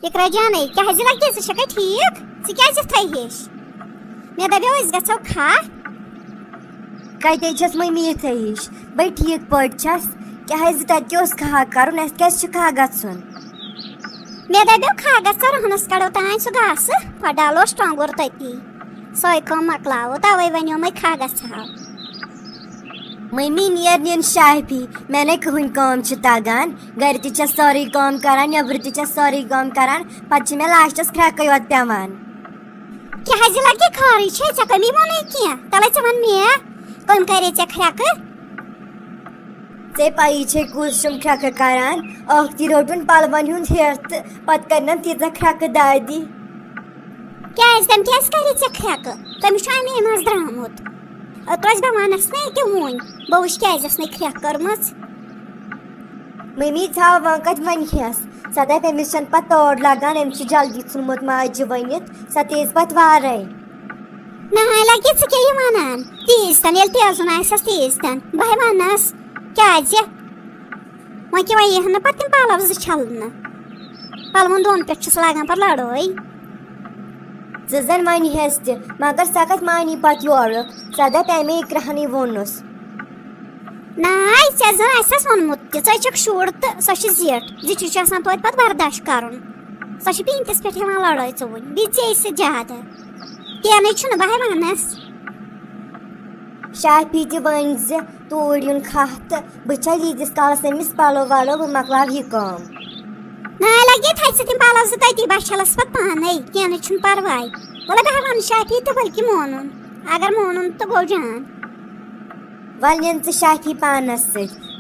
इकरा जाने क्या लगे षे ठीक क्या हेश मे दपो गो खा कत मम्मी थे हिश बे ठीक पस क्या तक खा कर खा गन मे दपो खा ग रहनस कड़ो तान सह घास पे डालो टोंगुर तती सोई कम मकलावो तवे वनो मे खा गो मम्मी नियर निन शाह पी मैंने कहन काम तगान गर त सारी काम करान नबर त सारी काम करान पे मे लास्टस ख्रक योत पेवान क्या लगे खारी कमी वो क्या तले वन मे कम करे ख्रक ऐ पई कूस ख्रक करान रोटन पलवन हुंद हेर तो पत कर तीजा ख्रक दादी क्या तम क्या ख्रक तमिस अमे मज द्रामुत तुस बह वनस ना ये वन बह वुच क्या ख्रक कर्म मम्मी थाव वन कत वन हेस सदा तमिस पे तोड़ लगान अम जल्दी नुमुत माज वनित सह तेज पे वारे ना लगे क्या वनान तीज तन ये तेजुन आस तीज तन बह वनस क्या वो क्या वह पे तम पलव छलन पलवन दोन पे लगान पे लड़ाई जन वन हेस मगर सह कत मानी पत योर सदा तमे इकराहन वोनुस ना जन वोनमुत क शुर तो सह जीट जिच तो पे बर्दाश्त कर सह पिंतिस पे लड़ाई वन बे ज्यादा तेन बह वनस शाफी वन तोड़ युन खह तो बह यीदिस कालस अमिस पलो वलो बह मकलाव यह काम ना लगे थे तम पलव तती बह छलस पे पाने कह परवाह वल बह वन शाफी तो बल्कि मोनुन अगर मोनुन तो गो जान वल निन शाफी पानस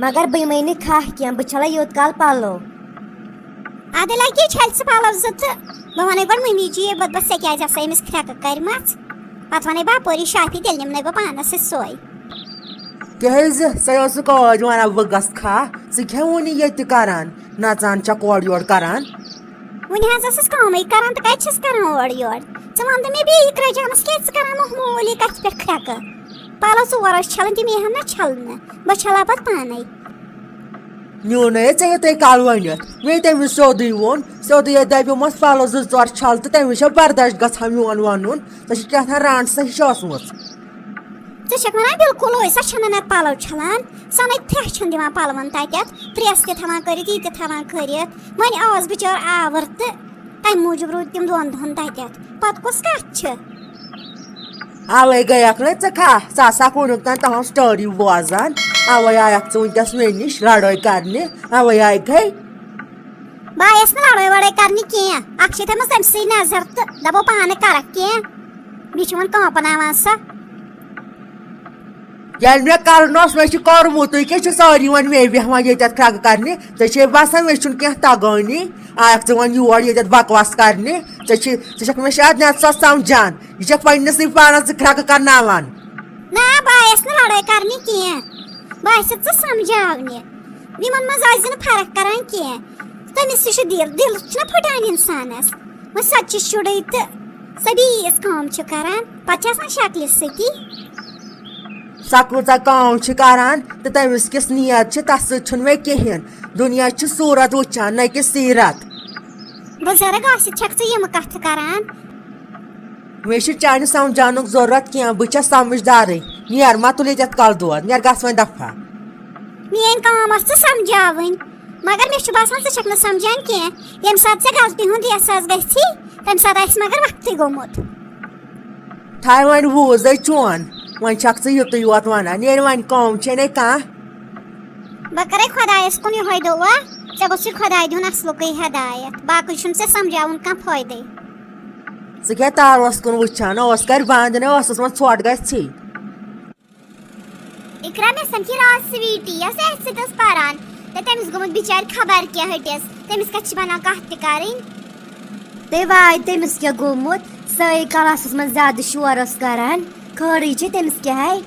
मगर बह मनी खह क्या बह छला योत काल पलो अद लगे छल पलव तो बह वन गो मम्मी जी बद बस क्या अमिस ख्रक कर पे वन बपोरी शाफी तेल निमन बह पानस सोई क्या कौज वन बह गस खा क्या वन ये करान नचान कौड़ योड़ करान वन कम करान तो कत कर ओर योर वन तो मे बे क्रजानस क्या मामूली कत पे ख्रक पलो चोर छलन तम यहन ना छलन बह छला पे पाने न्यू ना ते कल वन मे तमिस सोदे वोन सोदे दपोमस पलो जोर छल तो तमिस बर्दाश्त ग मोन वन क्या रान सह वन बिल्कुल सह ना पलो छलान सन थ्रेस दिवान पलवन तत त्रेस तवान कर कर वन आज बिचार आवर तो तम मूजूब रूद तम दोन दोहन तत पत कस कत अवे गयक ना खा सा कुन तह स्टोरी बोजान अवे आयक वनकस मे नश लड़ाई करने अवे आय गई बह ना लड़ाई वड़ाई करने कह थम तम सी नजर तो दपो पान कर कह वन कंपन सह ये मे कर मे कर्मुत क्या सारी वन मे बेहवान ये ख्रक करने ऐ बसान मे क्या तगानी आयक वन योर ये बकवास करने मे अद समझान यह पन्नस पानस ख्रक करनावान ना बह ना लड़ाई करने कह बह समझावने यमन मज फर्क करान कह तमिस दिल फुटान इंसानस वो सच शुड़े तो सह बीस काम करान पे शक्ल सती सह कूचा काम करान तो तमिस किस नीयत तथ सु मे कहें दुनिया सूरत वुचान न कि सीरत बुजुर्ग कत करान मे चान समझान जरूरत कह बह समझदार नीर मा तुल ये कल दौद नीर गस वन दफा मेन काम तो समझावन मगर मे बसान सह समझान कह ये सात गलती हुंद एहसास गि तम सात मगर वक्त गोमुत थाय वन बूज चोन वन युत योत वन नीर वन कम ने कह बह करे खुदायस कुन यह दुआ ऐ गोस खुदाय दिन असलुक हदायत बाकी से समझावन कह फायदे क्या तारस कुन वुचान कर बंद ना मन ोट गी इकरा मे सन रात स्वीटी सत पारान तो तमिस गोमुत बिचार खबर क्या हटिस तमिस कत बना कत कर वाय तमिस क्या गोमुत सही क्लास मज ज्यादा शोर करान खरी तमिस क्या है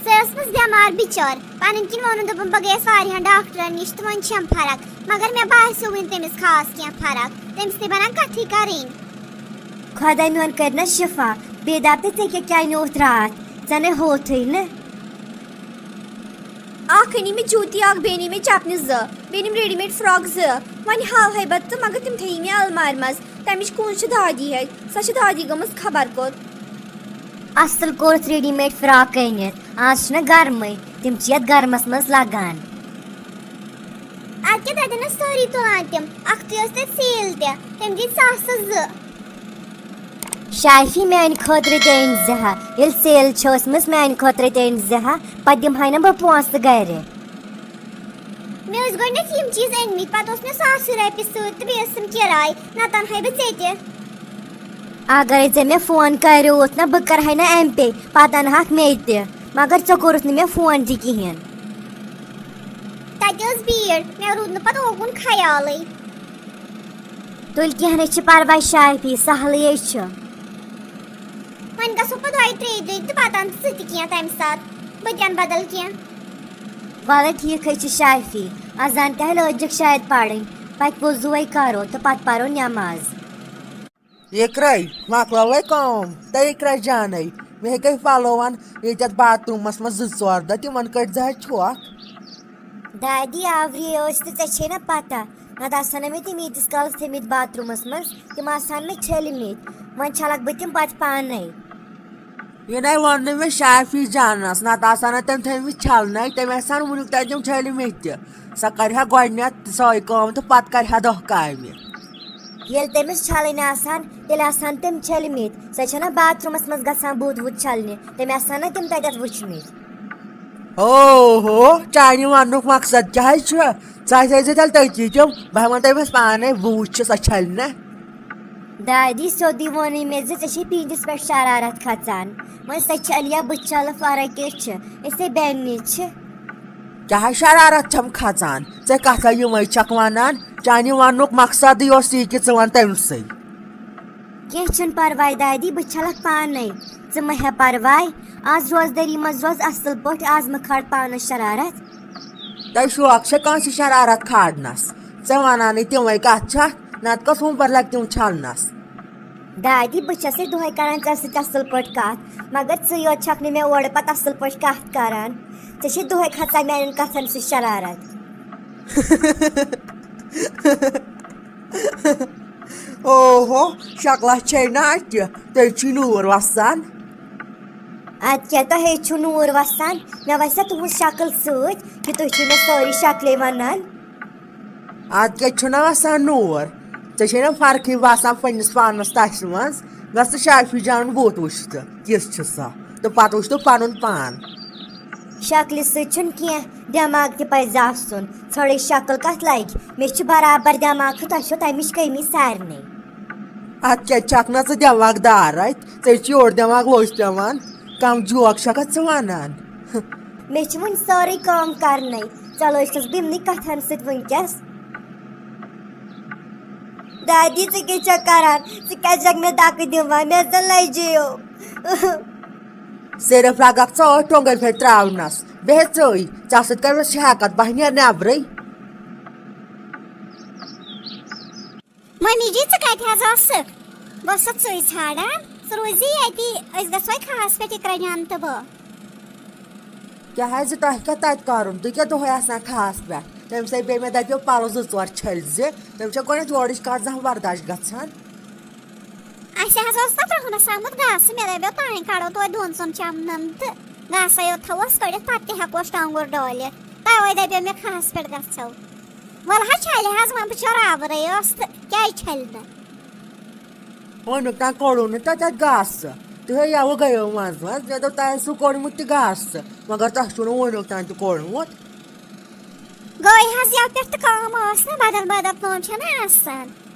सह बेमार बिचार पन किन वो दोपन बह गयस डॉक्टरन नश तो वन फर्क मगर मे बासो वन तमिस खास क्या फर्क तमिस ते बना कथी कर खुदा मेन कर शिफा बे दप क्या नोत रात चे होत न अनी मे जूती बेनी मे चपन रेडीमेड फ्रॉक वनी हावै बत तो मगर तुम थी मे अलमार मज तमिश कौन दादी है सह दादी गमस खबर कोत असल कोर्स रेडीमेड फ्रॉक अनित आज गर्मै तिम यथ गर्मस मज लगान अदके ततन सारी तुलान तिम अख्ती सील तम दी 2,000 शाइफी मान खतर दिन 2 ये सेल छसमस मान खतर दिन 2 पत दिमहाई ना बह पोस गर मे गोडनेथ यम चीज अनमित पत मे 100 रॉपिस सत तो बेसम किराय नतन है बे अगर ऐ मे फोन करोत ना बह कर ना एम पे पत अनहक मे मगर ऐ कोरुत मे फोन तह कहें तत भीड़ मे रूद न पत ओकुन ख्याल तुल कह परवाह शाइफी सहल वन गो पत 3 दुह तो पत अन सह तम सात बह दिन बदल कह वाल ठीक है शाइफी अजान तह लजक शायद पढ़ पत वजूए करो तो पत परो नमाज इकराई मकलवे काम तो इकराई जाने मे हे पलोवन ये बाथरूमस मज 2-4 दह तिमन कट छोक दादी आवरी तो ऐ ना पता नत मे तम ईतिस कालस थमित बाथरूमस मज तम मे छलमित वन छलक बह तम पत पाने ये ना वन मे शाइफी जानस नत तम थमित छलन तम वुनिक तम छलमित सह कर गोडनेथ सोई काम तो पत कर दह काम ये तमिस छलन तेल तम छलमित सह बाथरूमस मज गसान बुत वुत छलने तम ना तम तत वुचमित ओहो चाने वन मकसद क्या तेल तती तम बह वन तमस पाने बह वुच सह छलना दादी सोदी वोन मे पींदिस पे शरारत खचान वन सह अलिया बह चल फर्क ऐसे बेनी क्या शरारत छम खचान ऐ कथा यम वन चाने वन मकसद यह कि वन तमसे कह परवाह दादी बह छलक पाने मह परवाह आज रोजदारी मज रोज असल पे आज मह खड़ पान शरारत तह शौक कह शरारत खाड़नस वन तमें कत नत कस पर लग तम छलनस दादी बह दुह कर असल पे कत मगर योत छक मे ओर पत असल पे कत कर दुह खचान मान कथन सह शरारत ओहो शक्ल ना अत नूर वसान अद क्या तुह नूर वसान मे वसा तुह शक्ल सत कि तुम मे सारी शक्लें वनान अद क्या वसान नूर ऐ फर्क बसान पन्नस पानस तस मज गस शाइफी जान बुत वुच किस सह तो पत वुच पन पान शक्ल सह दिमाग तज आसन थोड़े शक्ल कत लग मे बराबर दिमाग तो तुम तमिश कमी सारे अत क्या छक ना दिमाग दार ओर दिमाग लोच दिवान कम जोक छक वानान मे वन सारे काम कर चलो बिमन कथन सस दादी क्या करान क्या मे दक दिवान मे जन लजियो सिर्फ लगक टोंगल पे त्रावनस बेह चे सत कर हेकत बह नेर नबर मम्मी जी कत बह चे छाड़ान सह रोजी ये गो खास पे इकरा जान तो बह क्या तह क्या तत कर तुम क्या दुह खास पे तम से बे मे दपो पलो 2-4 छल तम गोड ओर कत जहाँ बर्दाश्त गसान रोहनस आमुत घास मे दपो तान कड़ो तो 2 चमन तो घास थोस कड़ित पत हेकोस टांगुर डालित तवे दपो मे खास पे गो वल छल वन बह आवर क्या छल वनुक तह कोड़ू न तत घास तुह यव गो मज मे दोप तह सह कोड़मुत घास मगर तह वनुक तह कोड़मुत गई यव पे तो काम बदल बदल काम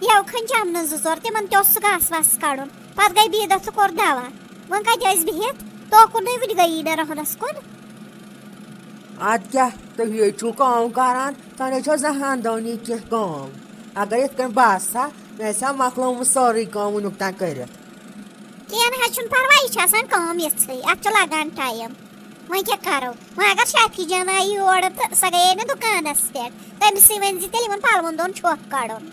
यव खन चमन 2-4 तिमन सह घास वास कड़न पत गई बी दह तो कोर दवा वन कत बिहित तोकुन वन गई ना रोहनस कुन अद क्या तुम ये काम करान तुम जहानदानी कह काम अगर इत बासा मे मकलोम सारे काम वनुक तह कर कह परवाह यह काम ये अत लगान टाइम वह क्या करो वह अगर शाफी जान आई और तो सह गई ना दुकानस पे तमिस वन तेल पलवन दोन छोक कड़न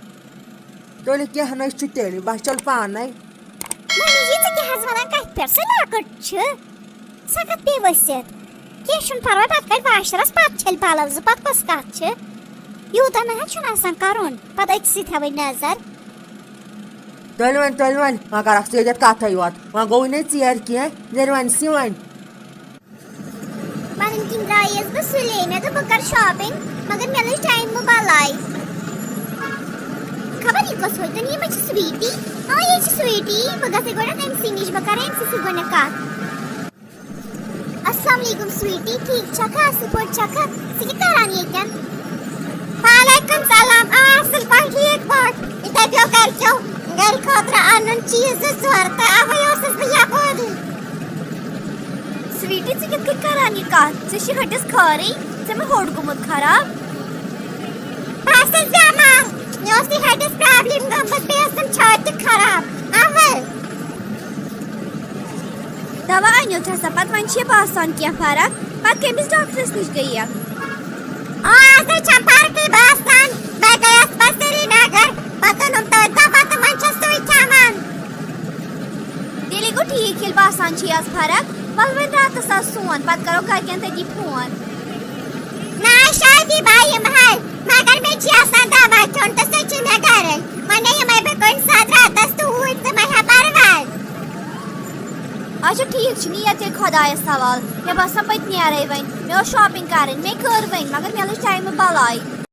तुल क्या तेल बह चल पान मम्मी जी क्या वन कत पे सह लकट सह कत पे वसित कह परवाह पत कट वाशरस पत छल पलव 2 पत कस कत यूता ना छुन करुन पता अक्सी थवे नजर तलवन मगर अस ये कथ योत वह गो ना चेर कह नर वन वन वन किन द्रायस बह सुले मे तो बह कर शॉपिंग मगर मे लज टाइम बलाई खबर यह कस होतन ये मच स्वीटी हाँ ये स्वीटी बह गसे गोना तम निश बह कर अमस गोना कथ अस्सलाम वालेकुम स्वीटी ठीक छका सपोर्ट छका सि करान यन वालेकुम सलाम असल पा ठीक पाट इते प्यो कर क्यों घर खतर अन चीज जरूरत अवे बह यपद स्वीटी चे कित करान ये कथ चे हटस खरी चे मे होड गुमुत खराब बस जमा योसी हटस प्रॉब्लम गमत बेसन छात खराब अवे दवा अनो था पत वन बासान क्या फर्क पत कमिस डॉक्टरस निश गई आज छपार की बासान मैं गयस बसरी नगर पतनुम तो दवा तो मन सुई थामान दिली गो ठीक हिल बासान छी आज फर्क वल वन रात सा सोन पत करो घर के दी फोन ना शादी भाई महल मगर मैं छी आसान दवा चोन तो सच में घर मने ये मैं पे कोई साथ रात तो हुई से मैं परवाल अच्छा ठीक छ नियत खुदायस सवाल मे बस पत नेरे वन मे शॉपिंग कर मे कर वन मगर मे लज टाइम बलाई